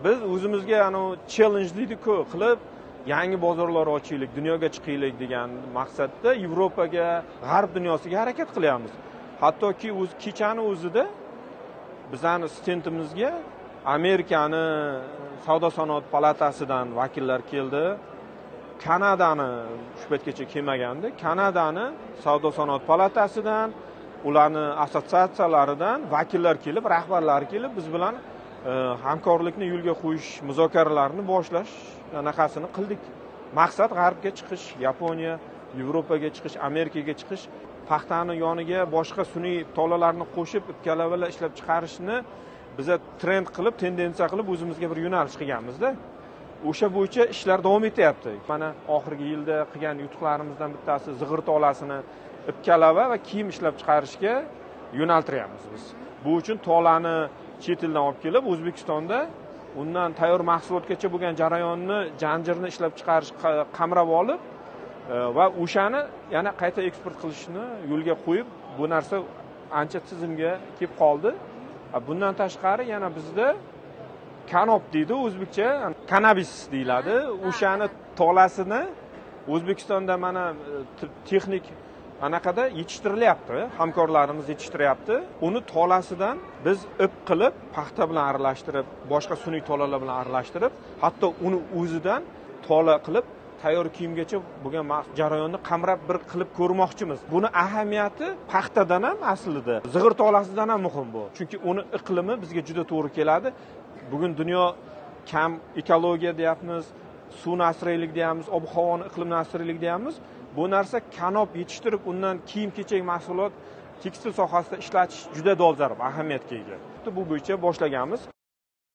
biz o'zimizga challenge deydi-ku qilib yangi bozorlar ochaylik, dunyoga chiqaylik degan maqsadda Yevropaga, g'arb dunyosiga harakat qilyapmiz. Hattoki kechani o'zida bizning stendimizga Amerikani savdo sanoat palatasidan vakillar keldi. Kanadani shu paytgacha kelmagandi. Kanadani savdo sanoat palatasidan, ularning assotsiatsiyalaridan vakillar kelib, rahbarlari kelib biz bilan hamkorlikni yo'lga qo'yish muzokaralarini boshlash anaqasini qildik. Maqsad g'arbga chiqish, Yaponiya, Yevropaga chiqish, Amerikaga chiqish, paxtani yoniga boshqa sun'iy tolalarni qo'shib ikkalavala ishlab chiqarishni biza trend qilib, tendensiya qilib o'zimizga bir yo'nalish qilganmiz-da. O'sha bo'yicha ishlar davom etyapti. Mana oxirgi yilda qilgan yutuqlarimizdan bittasi zig'ir tolasini ipkalava va kiyim ishlab chiqarishga yo'naltiryapmiz biz. Bu uchun tolani chet eldan olib kelib, O'zbekistonda undan tayyor mahsulotgacha bo'lgan jarayonni, janjirni ishlab chiqarish qamrab olib va o'shani yana qayta eksport qilishni yo'lga qo'yib, bu narsa ancha tizimga kelib qoldi. Bundan tashqari yana bizda kanop deydi o'zbekcha, kanabis deyiladi. O'shani tolasini O'zbekistonda mana texnik anaqada yetishtirilyapti, hamkorlarimiz yetishtiryapti. Uni tolasidan biz ip qilib, paxta bilan aralashtirib, boshqa sun'iy tolalar bilan aralashtirib, hatto uni o'zidan tola qilib tayyor kiyimgacha bo'lgan jarayonni qamrab bir qilib ko'rmoqchimiz. Buni ahamiyati paxtadan ham aslida, zig'ir tolasidan ham muhim bu. Chunki uni iqlimi bizga juda to'g'ri keladi. Bugun dunyo kam ekologiya deyapmiz, suvni asraylik deyapmiz, ob-havoni iqlimni asraylik deyapmiz. Bu narsa kanop yetishtirib, undan kiyim-kechak mahsulot tekstil sohasida ishlatish juda dolzarb, ahamiyatga ega. Bu bo'yicha boshlaganmiz.